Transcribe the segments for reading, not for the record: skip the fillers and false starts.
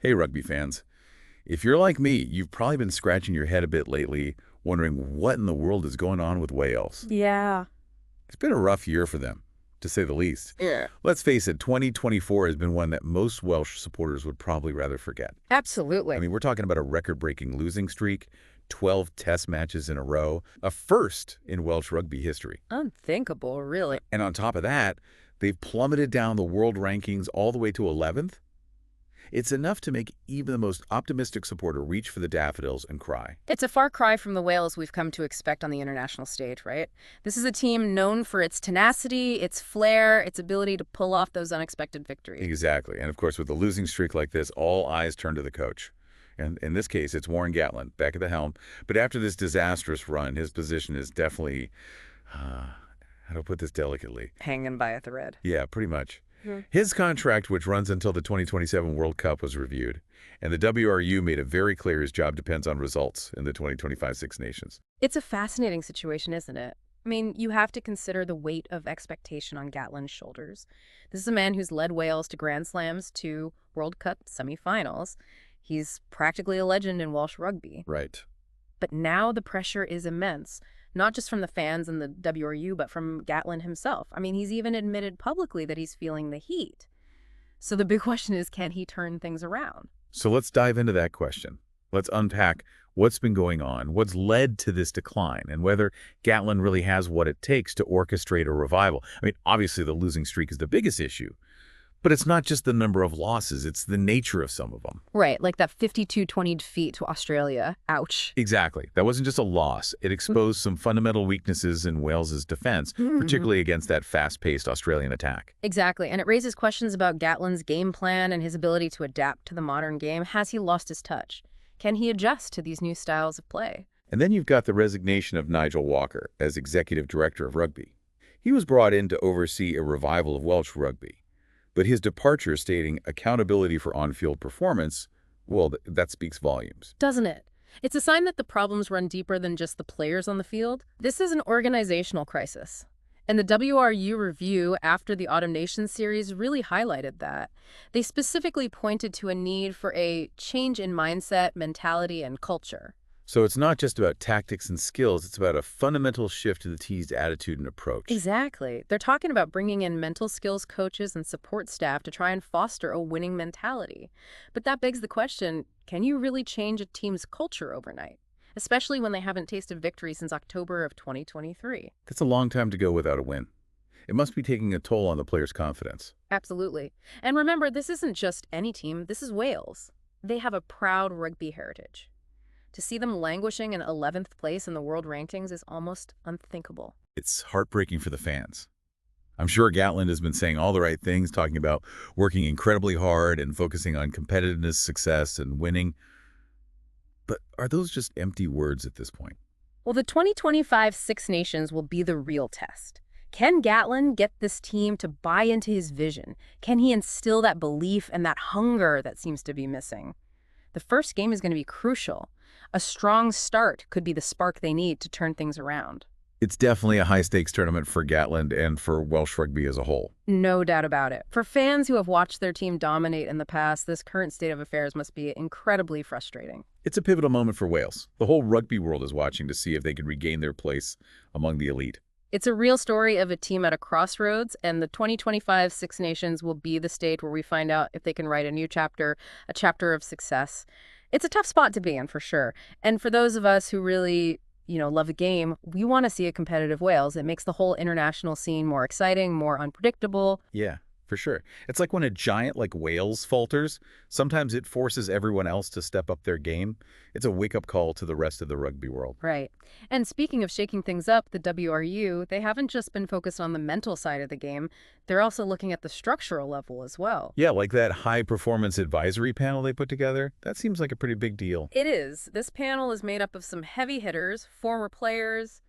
Hey, rugby fans. If you're like me, you've probably been scratching your head a bit lately, wondering what in the world is going on with Wales. Yeah. It's been a rough year for them, to say the least. Yeah. Let's face it, 2024 has been one that most Welsh supporters would probably rather forget. I Absolutely. mean, we're talking about a record-breaking losing streak, 12 test matches in a row, a first in Welsh rugby history. Unthinkable, really. And on top of that, they've plummeted down the world rankings all the way to 11th. It's enough to make even the most optimistic supporter reach for the daffodils and cry. It's a far cry from the Wales we've come to expect on the international stage, right? This is a team known for its tenacity, its flair, its ability to pull off those unexpected victories. Exactly. And of course, with a losing streak like this, all eyes turn to the coach. And in this case, it's Warren Gatland, back at the helm. But after this disastrous run, his position is definitely, how do I put this delicately? Hanging by a thread. Yeah, pretty much. Hmm. His contract, which runs until the 2027 World Cup, was reviewed. And the WRU made it very clear his job depends on results in the 2025 Six Nations. It's a fascinating situation, isn't it? I mean, you have to consider the weight of expectation on Gatland's shoulders. This is a man who's led Wales to Grand Slams, to World Cup semifinals. He's practically a legend in Welsh rugby. Right. But now the pressure is immense, not just from the fans and the WRU, but from Gatland himself. I mean, he's even admitted publicly that he's feeling the heat. So the big question is, can he turn things around? So let's dive into that question. Let's unpack what's been going on, what's led to this decline, and whether Gatland really has what it takes to orchestrate a revival. I mean, obviously the losing streak is the biggest issue, but it's not just the number of losses, it's the nature of some of them. Right, like that 52-20 defeat to Australia. Ouch. Exactly. That wasn't just a loss. It exposed some fundamental weaknesses in Wales's defense, particularly against that fast-paced Australian attack. Exactly, and it raises questions about Gatland's game plan and his ability to adapt to the modern game. Has he lost his touch? Can he adjust to these new styles of play? And then you've got the resignation of Nigel Walker as executive director of rugby. He was brought in to oversee a revival of Welsh rugby. But his departure stating accountability for on-field performance, well, that speaks volumes. Doesn't it? It's a sign that the problems run deeper than just the players on the field. This is an organizational crisis. And the WRU review after the Autumn Nations series really highlighted that. They specifically pointed to a need for a change in mindset, mentality, and culture. So it's not just about tactics and skills, it's about a fundamental shift to the team's attitude and approach. Exactly. They're talking about bringing in mental skills coaches and support staff to try and foster a winning mentality. But that begs the question, can you really change a team's culture overnight? Especially when they haven't tasted victory since October of 2023. That's a long time to go without a win. It must be taking a toll on the players' confidence. Absolutely. And remember, this isn't just any team, this is Wales. They have a proud rugby heritage. To see them languishing in 11th place in the world rankings is almost unthinkable. It's heartbreaking for the fans. I'm sure Gatland has been saying all the right things, talking about working incredibly hard and focusing on competitiveness, success, and winning. But are those just empty words at this point? Well, the 2025 Six Nations will be the real test. Can Gatland get this team to buy into his vision? Can he instill that belief and that hunger that seems to be missing? The first game is going to be crucial. A strong start could be the spark they need to turn things around. It's definitely a high-stakes tournament for Gatland and for Welsh rugby as a whole. No doubt about it. For fans who have watched their team dominate in the past, this current state of affairs must be incredibly frustrating. It's a pivotal moment for Wales. The whole rugby world is watching to see if they can regain their place among the elite. It's a real story of a team at a crossroads, and the 2025 Six Nations will be the stage where we find out if they can write a new chapter, a chapter of success. It's a tough spot to be in, for sure. And for those of us who really, love the game, we want to see a competitive Wales. It makes the whole international scene more exciting, more unpredictable. Yeah, for sure. It's like when a giant like Wales falters, sometimes it forces everyone else to step up their game. It's a wake-up call to the rest of the rugby world. Right. And speaking of shaking things up, the WRU, they haven't just been focused on the mental side of the game. They're also looking at the structural level as well. Yeah, like that high-performance advisory panel they put together. That seems like a pretty big deal. It is. This panel is made up of some heavy hitters, former players,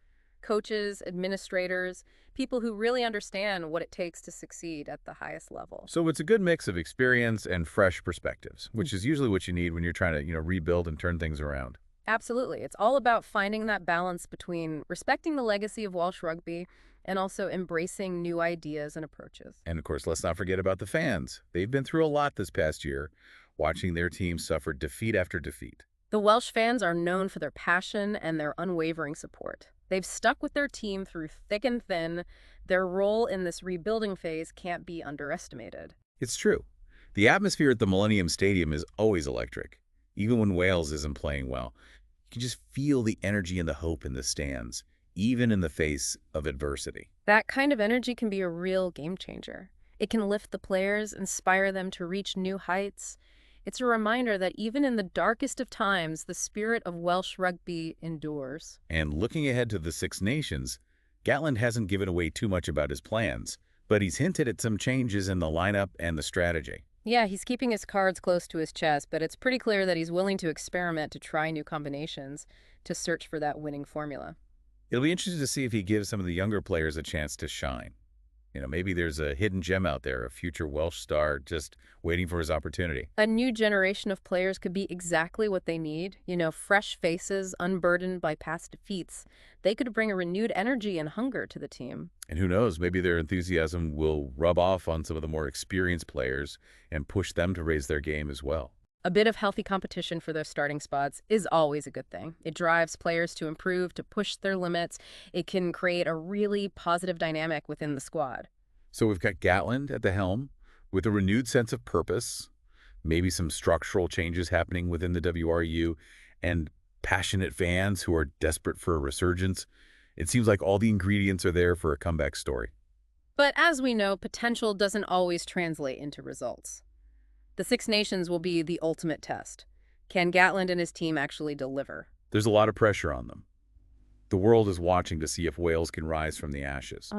coaches, administrators, people who really understand what it takes to succeed at the highest level. So it's a good mix of experience and fresh perspectives, which is usually what you need when you're trying to, rebuild and turn things around. Absolutely. It's all about finding that balance between respecting the legacy of Welsh rugby and also embracing new ideas and approaches. And of course, let's not forget about the fans. They've been through a lot this past year. watching their team suffer defeat after defeat. The Welsh fans are known for their passion and their unwavering support. They've stuck with their team through thick and thin. Their role in this rebuilding phase can't be underestimated. It's true. The atmosphere at the Millennium Stadium is always electric. Even when Wales isn't playing well, you can just feel the energy and the hope in the stands, even in the face of adversity. That kind of energy can be a real game changer. It can lift the players, inspire them to reach new heights. It's a reminder that even in the darkest of times, the spirit of Welsh rugby endures. And looking ahead to the Six Nations, Gatland hasn't given away too much about his plans, but he's hinted at some changes in the lineup and the strategy. Yeah, he's keeping his cards close to his chest, but it's pretty clear that he's willing to experiment, to try new combinations, to search for that winning formula. It'll be interesting to see if he gives some of the younger players a chance to shine. Maybe there's a hidden gem out there, a future Welsh star just waiting for his opportunity. A new generation of players could be exactly what they need. Fresh faces, unburdened by past defeats. They could bring a renewed energy and hunger to the team. And who knows, maybe their enthusiasm will rub off on some of the more experienced players and push them to raise their game as well. A bit of healthy competition for their starting spots is always a good thing. It drives players to improve, to push their limits. It can create a really positive dynamic within the squad. So we've got Gatland at the helm with a renewed sense of purpose, maybe some structural changes happening within the WRU, and passionate fans who are desperate for a resurgence. It seems like all the ingredients are there for a comeback story. But as we know, potential doesn't always translate into results. The Six Nations will be the ultimate test. Can Gatland and his team actually deliver? There's a lot of pressure on them. The world is watching to see if Wales can rise from the ashes.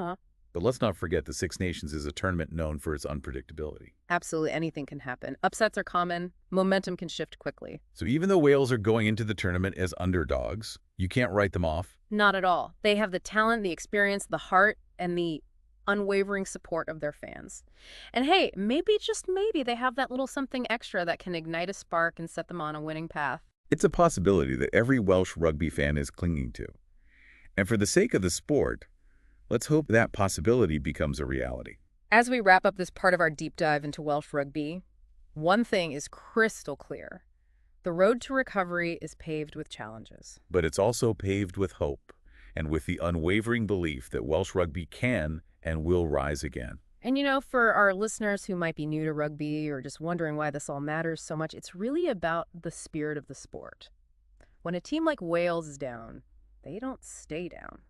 But let's not forget the Six Nations is a tournament known for its unpredictability. Absolutely anything can happen. Upsets are common. Momentum can shift quickly. So even though Wales are going into the tournament as underdogs, you can't write them off. Not at all. They have the talent, the experience, the heart, and the unwavering support of their fans. And hey, maybe, just maybe, they have that little something extra that can ignite a spark and set them on a winning path. It's a possibility that every Welsh rugby fan is clinging to. And for the sake of the sport, let's hope that possibility becomes a reality. As we wrap up this part of our deep dive into Welsh rugby, one thing is crystal clear. The road to recovery is paved with challenges. But it's also paved with hope and with the unwavering belief that Welsh rugby can and will rise again. And for our listeners who might be new to rugby or just wondering why this all matters so much, it's really about the spirit of the sport. When a team like Wales is down, they don't stay down.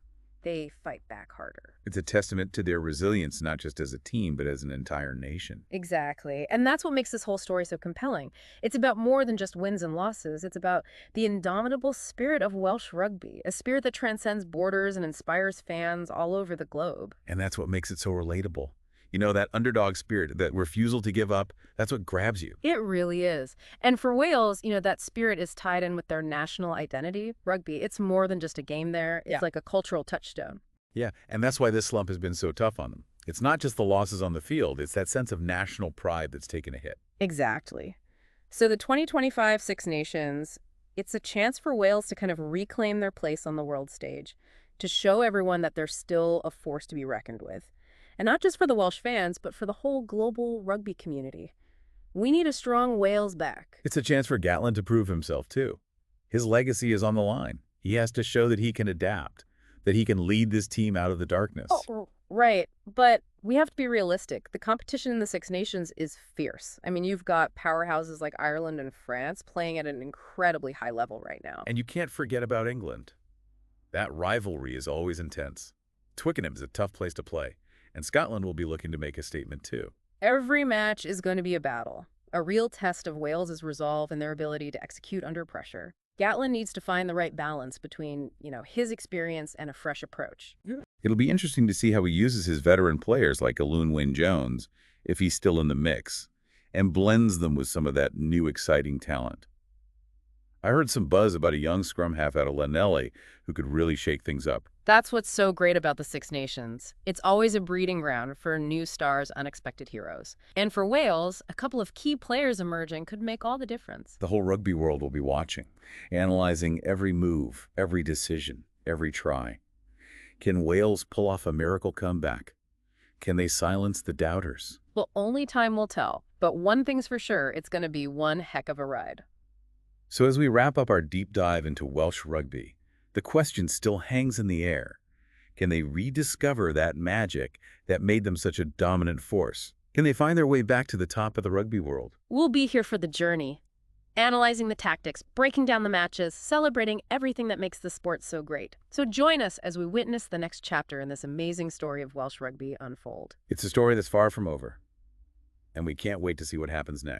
They fight back harder. It's a testament to their resilience, not just as a team, but as an entire nation. Exactly. And that's what makes this whole story so compelling. It's about more than just wins and losses. It's about the indomitable spirit of Welsh rugby, a spirit that transcends borders and inspires fans all over the globe. And that's what makes it so relatable. That underdog spirit, that refusal to give up, that's what grabs you. It really is. And for Wales, that spirit is tied in with their national identity, rugby. It's more than just a game there. It's like a cultural touchstone. Yeah, and that's why this slump has been so tough on them. It's not just the losses on the field, it's that sense of national pride that's taken a hit. Exactly. So the 2025 Six Nations, it's a chance for Wales to kind of reclaim their place on the world stage, to show everyone that they're still a force to be reckoned with. And not just for the Welsh fans, but for the whole global rugby community. We need a strong Wales back. It's a chance for Gatland to prove himself, too. His legacy is on the line. He has to show that he can adapt, that he can lead this team out of the darkness. Oh, right. But we have to be realistic. The competition in the Six Nations is fierce. I mean, you've got powerhouses like Ireland and France playing at an incredibly high level right now. And you can't forget about England. That rivalry is always intense. Twickenham is a tough place to play. And Scotland will be looking to make a statement, too. Every match is going to be a battle, a real test of Wales' resolve and their ability to execute under pressure. Gatland needs to find the right balance between, his experience and a fresh approach. It'll be interesting to see how he uses his veteran players like Alun Wyn-Jones, if he's still in the mix, and blends them with some of that new exciting talent. I heard some buzz about a young scrum half out of Llanelli who could really shake things up. That's what's so great about the Six Nations. It's always a breeding ground for new stars, unexpected heroes. And for Wales, a couple of key players emerging could make all the difference. The whole rugby world will be watching, analyzing every move, every decision, every try. Can Wales pull off a miracle comeback? Can they silence the doubters? Well, only time will tell. But one thing's for sure, it's going to be one heck of a ride. So as we wrap up our deep dive into Welsh rugby, the question still hangs in the air. Can they rediscover that magic that made them such a dominant force? Can they find their way back to the top of the rugby world? We'll be here for the journey, analyzing the tactics, breaking down the matches, celebrating everything that makes the sport so great. So join us as we witness the next chapter in this amazing story of Welsh rugby unfold. It's a story that's far from over, and we can't wait to see what happens next.